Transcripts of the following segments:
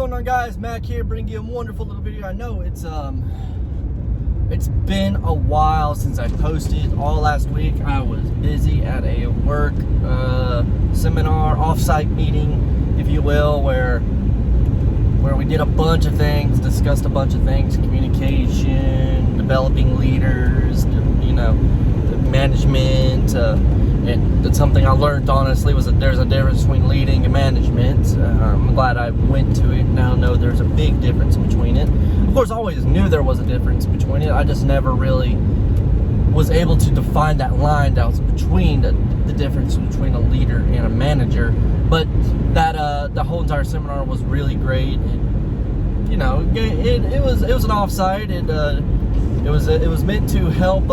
going on, guys? Mac here, bringing you a wonderful little video. I know it's been a while since I posted. All last week I was busy at a work seminar, off-site meeting, if you will, where we did a bunch of things, discussed a bunch of things: communication, developing leaders, management. And that's something I learned, honestly, was that there's a difference between leading and management. I'm glad I went to it. Now I know there's a big difference between it. Of course, I always knew there was a difference between it. I just never really was able to define that line that was between the difference between a leader and a manager. But that the whole entire seminar was really great. It was an offsite. It was meant to help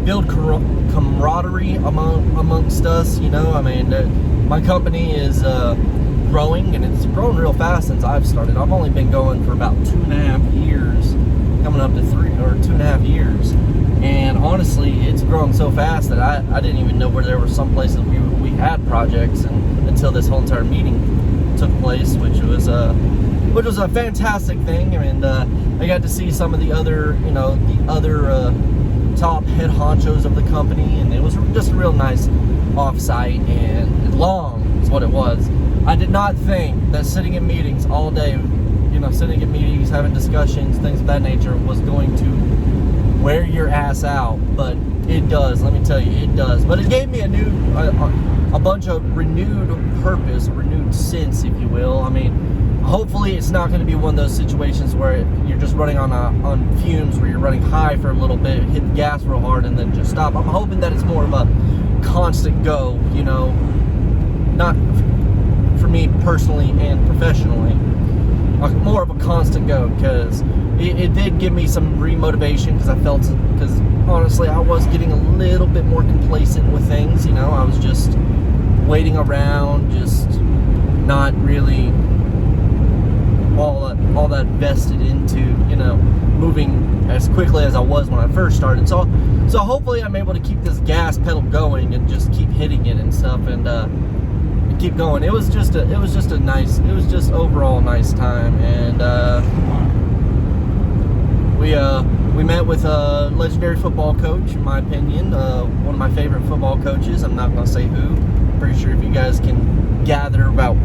build camaraderie amongst us. My company is growing, and it's grown real fast since I've started. I've only been going for about 2.5 years, coming up to 2.5 years, and honestly, it's grown so fast that I didn't even know where there were some places we had projects, and until this whole entire meeting took place, which was a fantastic thing. And I got to see some of the other top head honchos of the company, and it was just a real nice offsite, and long is what it was. I did not think that sitting in meetings all day, sitting in meetings, having discussions, things of that nature, was going to wear your ass out, but it does. Let me tell you, it does. But it gave me a bunch of renewed purpose, renewed sense, if you will. Hopefully it's not going to be one of those situations where you're just running on fumes, where you're running high for a little bit, hit the gas real hard, and then just stop. I'm hoping that it's more of a constant go, not for me personally and professionally, more of a constant go, because it did give me some re-motivation, because honestly I was getting a little bit more complacent with things. I was just waiting around, just not really all that vested into moving as quickly as I was when I first started. So hopefully I'm able to keep this gas pedal going and just keep hitting it and stuff, and keep going. It was just overall a nice time. And we met with a legendary football coach, in my opinion, one of my favorite football coaches. I'm not going to say who. I'm pretty sure if you guys can gather about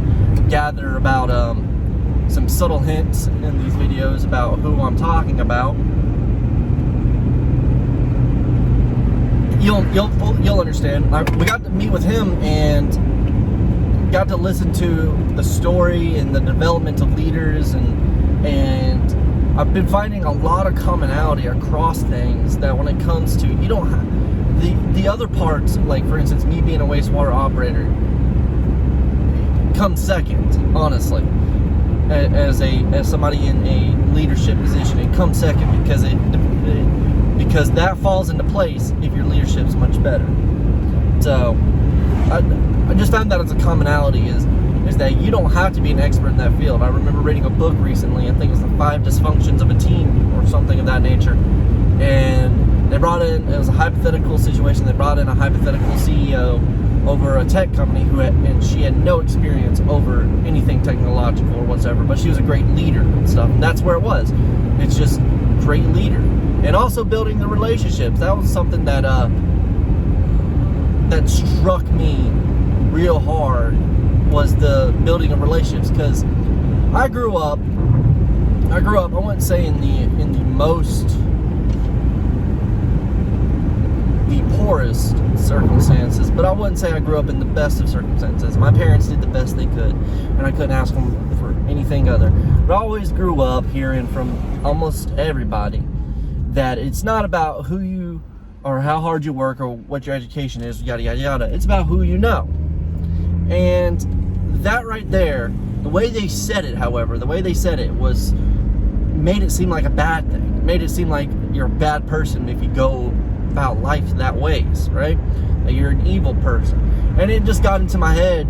some subtle hints in these videos about who I'm talking about, you'll understand. We got to meet with him and got to listen to the story and the development of leaders, and I've been finding a lot of commonality across things, that when it comes to, you don't have the other parts, like for instance me being a wastewater operator, comes second, honestly. As somebody in a leadership position, it comes second, because that falls into place if your leadership's much better. So I just found that as a commonality is that you don't have to be an expert in that field. I remember reading a book recently, I think it was The 5 Dysfunctions of a Team or something of that nature, and they brought in, it was a hypothetical situation, they brought in a hypothetical CEO over a tech company and she had no experience over anything technological or whatsoever, but she was a great leader and stuff. And that's where it was. It's just great leader, and also building the relationships. That was something that that struck me real hard, was the building of relationships. Because I grew up, I wouldn't say in the poorest circumstances, but I wouldn't say I grew up in the best of circumstances. My parents did the best they could, and I couldn't ask them for anything other. But I always grew up hearing from almost everybody that it's not about who you or how hard you work or what your education is, yada yada yada. It's about who you know. And that right there, the way they said it, however, made it seem like a bad thing. It made it seem like you're a bad person if you go about life that ways, right? That you're an evil person. And it just got into my head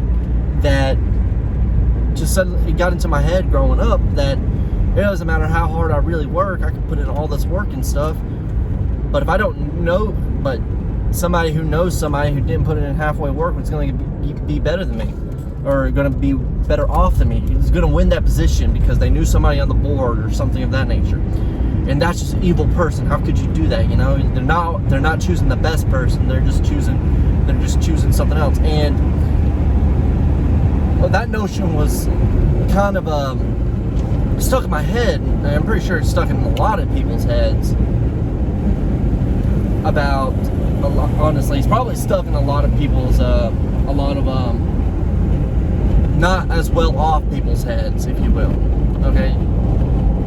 growing up that it doesn't matter how hard I really work, I can put in all this work and stuff, but if I don't know, but somebody who knows somebody who didn't put in halfway work was going to be better than me. or going to be better off than me, is going to win that position because they knew somebody on the board or something of that nature. And that's just an evil person. How could you do that? You know, they're not choosing the best person. They're just choosing something else. And that notion was kind of stuck in my head, and I'm pretty sure it's stuck in a lot of people's heads. Honestly, it's probably stuck in a lot of people's, not as well off people's heads, if you will. Okay,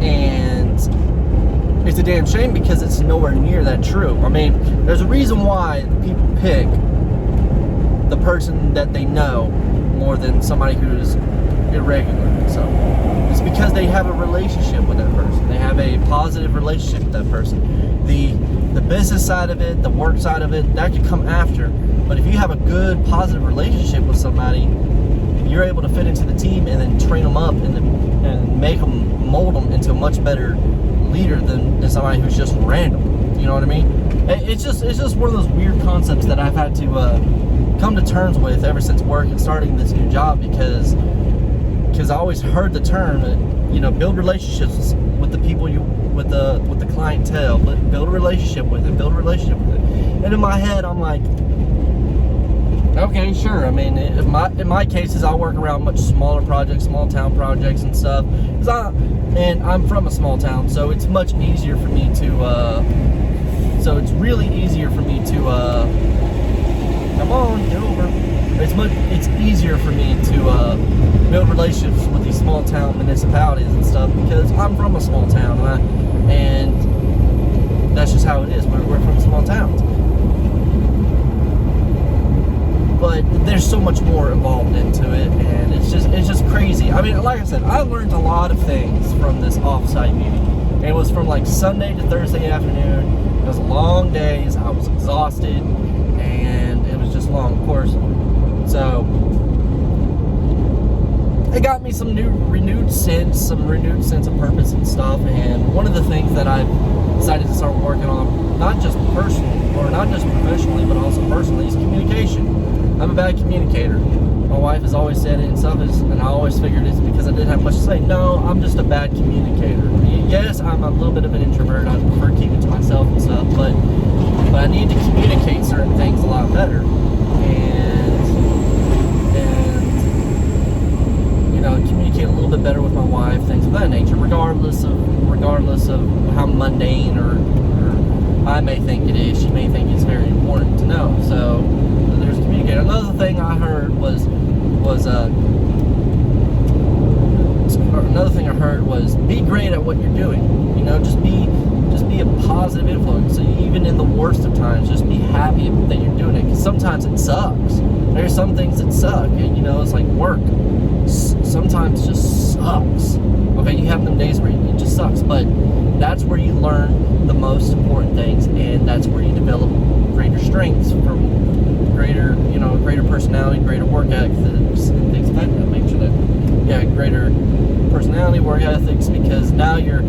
and it's a damn shame because it's nowhere near that true. I mean, there's a reason why people pick the person that they know more than somebody who's irregular. So it's because they have a relationship with that person. They have a positive relationship with that person. The business side of it, the work side of it, that could come after. But if you have a good, positive relationship with somebody, you're able to fit into the team and then train them up and make them, mold them into a much better leader than somebody who's just random. You know what I mean? It's just one of those weird concepts that I've had to come to terms with ever since work and starting this new job, because I always heard the term, build relationships with the people with the clientele, but build a relationship with it, And in my head, I'm like, okay, sure. I mean, in my cases, I work around much smaller projects, small town projects and stuff. And I'm from a small town, so it's much easier for me to. So it's really easier for me to. Come on, get over. It's easier for me to build relationships with these small town municipalities and stuff because I'm from a small town, and that's just how it is. We're from small towns. But there's so much more involved into it, and it's just crazy. I mean, like I said, I learned a lot of things from this off-site meeting. And it was from like Sunday to Thursday afternoon. It was long days. I was exhausted, and it was just long, of course. So it got me some renewed sense of purpose and stuff. And one of the things that I've decided to start working on, not just personally or not just professionally, but also personally, is communication. I'm a bad communicator. My wife has always said it and stuff, and I always figured it's because I didn't have much to say. No, I'm just a bad communicator. Yes, I'm a little bit of an introvert. I prefer keeping it to myself and stuff, but I need to communicate certain things a lot better. And communicate a little bit better with my wife, things of that nature, regardless of how mundane or I may think it is. She may think it's very important to know. So there's communicating. Another thing I heard was be great at what you're doing. Just be a positive influence. So even in the worst of times, just be happy that you're doing it. Because sometimes it sucks. There's some things that suck, and it's like work. Sometimes it just sucks. Okay, you have them days where it just sucks, but that's where you learn the most important things, and that's where you develop greater strengths from greater personality, greater work ethics, and things of that nature. Greater personality, work ethics, because now you've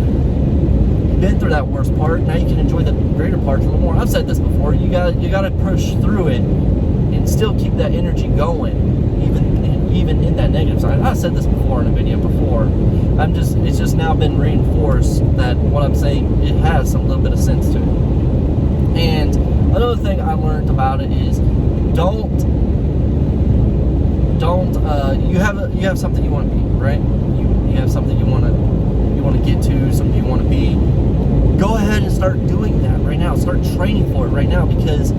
been through that worst part. Now you can enjoy the greater parts a little more. I've said this before. You got to push through it and still keep that energy going, even in that negative side. I've said this before in a video before. It's just now been reinforced that what I'm saying, it has some little bit of sense to it. And another thing I learned about it is you have something you want to be, right? You have something you want to get to, something you want to be. Go ahead and start doing that right now. Start training for it right now, because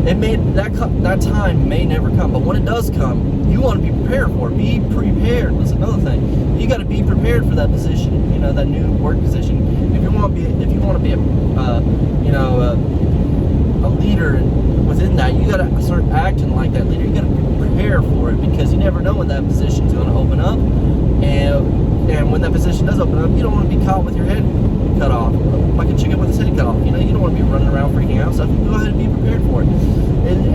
that time may never come, but when it does come, you want to be prepared for it. Be prepared. That's another thing. You got to be prepared for that position. That new work position. If you want to be a leader within that, you got to start acting like that leader. You got to prepare for it, because you never know when that position is going to open up, and when that position does open up, you don't want to be caught with your head cut off, like a chicken with his head cut off. You don't want to be running around freaking out. So go ahead and be prepared for it.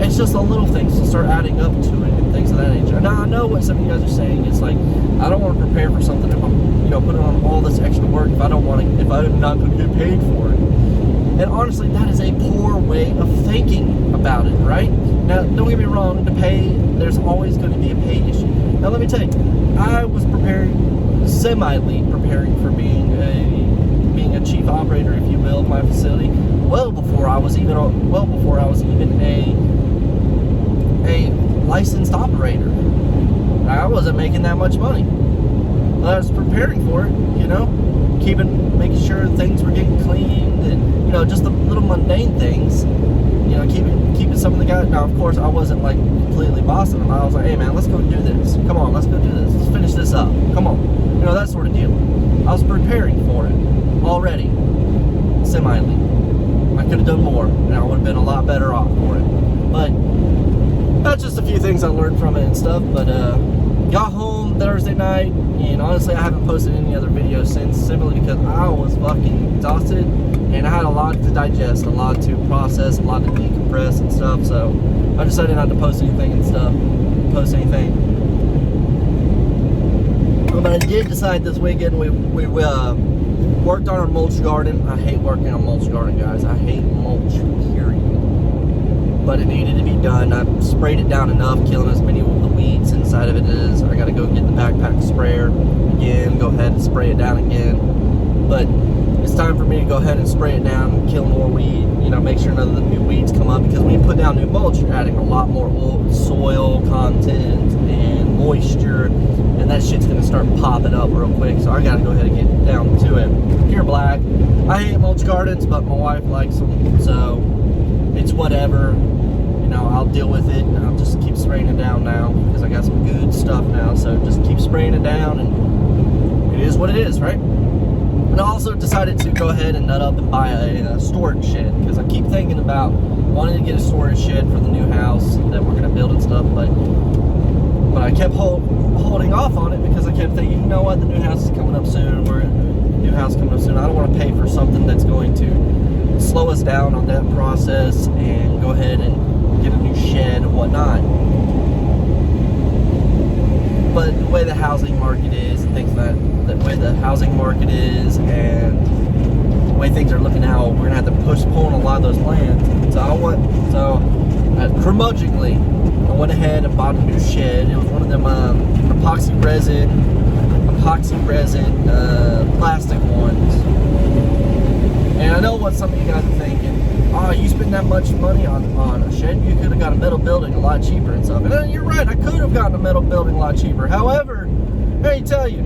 It's just the little things to start adding up to it and things of that nature. Now I know what some of you guys are saying. It's like, I don't want to prepare for something if I'm putting on all this extra work if I'm not going to get paid for it. And honestly, that is a poor way of thinking about it, right? Now, don't get me wrong, there's always going to be a pay issue. Now, let me tell you, I was semi-ly preparing for being a chief operator, if you will, of my facility, well before I was even a licensed operator. I wasn't making that much money. But I was preparing for it, making sure things were getting cleaned, and just the little mundane things, keeping some of the guys. Now, of course, I wasn't like completely bossing them. I was like, hey man, let's go do this. Come on, let's go do this. Let's finish this up. Come on, that sort of deal. I was preparing for it already, semi-ly. I could have done more, and I would have been a lot better off for it. But that's just a few things I learned from it and stuff. But got home Thursday night, and honestly, I haven't posted any other videos since, simply because I was fucking exhausted, and I had a lot to digest, a lot to process, a lot to decompress and stuff. So I decided not to post anything. But I did decide this weekend we worked on our mulch garden. I hate working on mulch garden, guys. I hate mulch, period. But it needed to be done. I sprayed it down enough, killing as many of the weeds inside of it as. I got to go get the backpack sprayer again, go ahead and spray it down again. But it's time for me to go ahead and spray it down and kill more weed, make sure none of the new weeds come up, because when you put down new mulch, you're adding a lot more soil content and moisture, and that shit's going to start popping up real quick. So I got to go ahead and get down to it. Pure black. I hate mulch gardens, but my wife likes them, so it's whatever. I'll deal with it, and I'll just keep spraying it down now, because I got some good stuff now. So just keep spraying it down, and it is what it is, right? And I also decided to go ahead and nut up and buy a storage shed, because I keep thinking about wanting to get a storage shed for the new house that we're going to build and stuff, but I kept holding off on it, because I kept thinking, you know what, the new house is coming up soon. I don't want to pay for something that's going to slow us down on that process, and go ahead and get a new shed and whatnot. But the way the housing market is, and things the way the housing market is, and the way things are looking now, we're gonna have to postpone a lot of those plans. So curmudgeonly, I went ahead and bought a new shed. It was one of them epoxy resin plastic ones. And I know what some of you guys are thinking. Oh, you spend that much money on a shed, you could have got a metal building a lot cheaper and stuff. And you're right, I could have gotten a metal building a lot cheaper. However, let me tell you,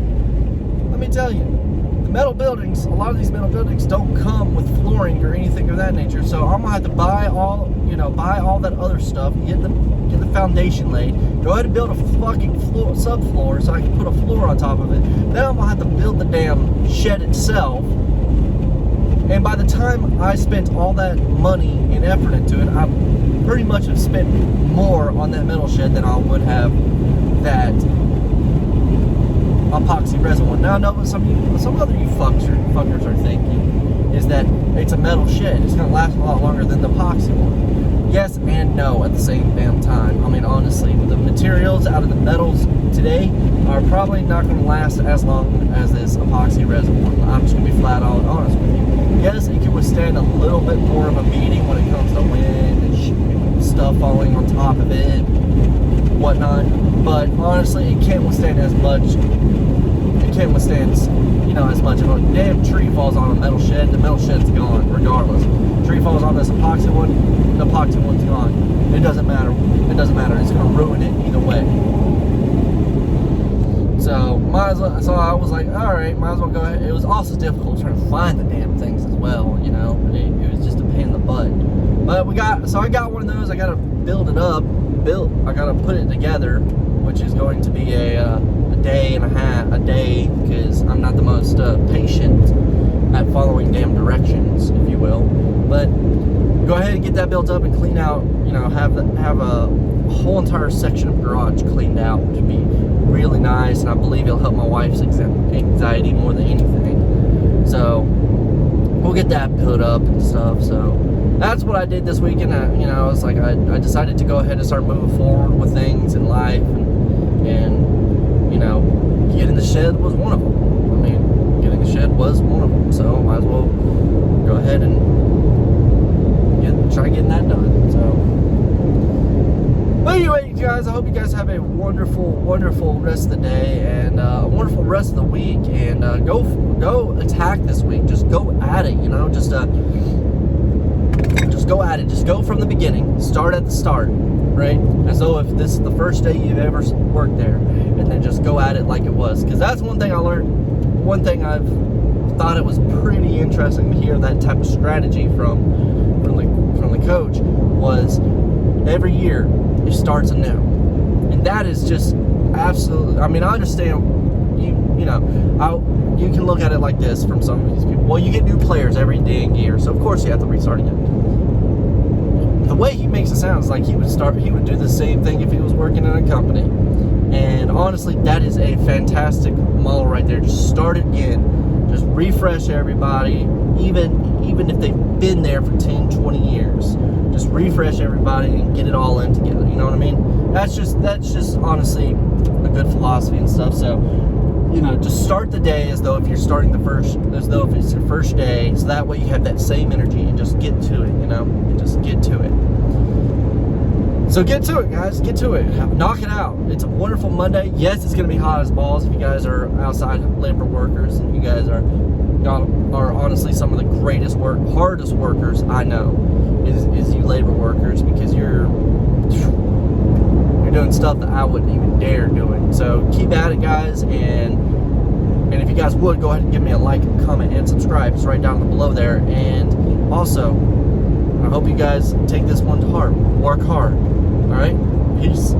the metal buildings, a lot of these metal buildings don't come with flooring or anything of that nature. So I'm gonna have to buy all that other stuff, get the foundation laid, go ahead and build a fucking subfloor so I can put a floor on top of it. Then I'm gonna have to build the damn shed itself. And by the time I spent all that money and effort into it, I pretty much have spent more on that metal shed than I would have that epoxy resin one. Now I know what some other you fuckers are thinking is that it's a metal shed. It's going to last a lot longer than the epoxy one. Yes and no at the same damn time. I mean, honestly, the materials out of the metals today are probably not going to last as long as this epoxy resin one. I'm just going to be flat out honest with you. Yes, it can withstand a little bit more of a beating when it comes to wind and stuff falling on top of it, whatnot. But honestly, it can't withstand as much. It can't withstand, as much. If a damn tree falls on a metal shed, the metal shed's gone regardless. Tree falls on this epoxy one, the epoxy one's gone. It doesn't matter. It's going to ruin it either way. So I was like, all right, might as well go ahead. It was also difficult trying to find the damn things as well. It was just a pain in the butt. But I got one of those. I got to build it up. I got to put it together, which is going to be a day and a half, because I'm not the most patient at following damn directions, if you will. But go ahead and get that built up and clean out. Have a whole entire section of garage cleaned out, which would be really nice, and I believe it'll help my wife's anxiety more than anything. So we'll get that built up and stuff. So that's what I did this weekend. I was like, I decided to go ahead and start moving forward with things in life, and getting the shed was one of them. Getting the shed was one of them. So I might as well go ahead and hope you guys have a wonderful, wonderful rest of the day and a wonderful rest of the week. And go attack this week. Just go at it. You know, just go at it. Just go from the beginning. Start at the start, right? As though if this is the first day you've ever worked there, and then just go at it like it was. Because that's one thing I learned. One thing I've thought it was pretty interesting to hear that type of strategy from the coach was every year it starts anew, and that is just absolutely. I mean, I understand. You can look at it like this from some of these people. Well, you get new players every dang year, so of course you have to restart again. The way he makes it sound is like he would do the same thing if he was working in a company. And honestly, that is a fantastic model right there. Just start it again. Just refresh everybody, even if they've been there for 10, 20 years. Just refresh everybody and get it all in together. You know what I mean? That's just honestly a good philosophy and stuff. So, you know, just start the day as though if it's your first day, so that way you have that same energy and just get to it, you know? And just get to it. So get to it, guys. Get to it. Knock it out. It's a wonderful Monday. Yes, it's going to be hot as balls if you guys are outside labor workers, and you guys are honestly some of the hardest workers I know is you labor workers, because you're doing stuff that I wouldn't even dare doing. So keep at it, guys, and if you guys would, go ahead and give me a like, comment, and subscribe. It's right down below there. And also, I hope you guys take this one to heart. Work hard. All right? Peace.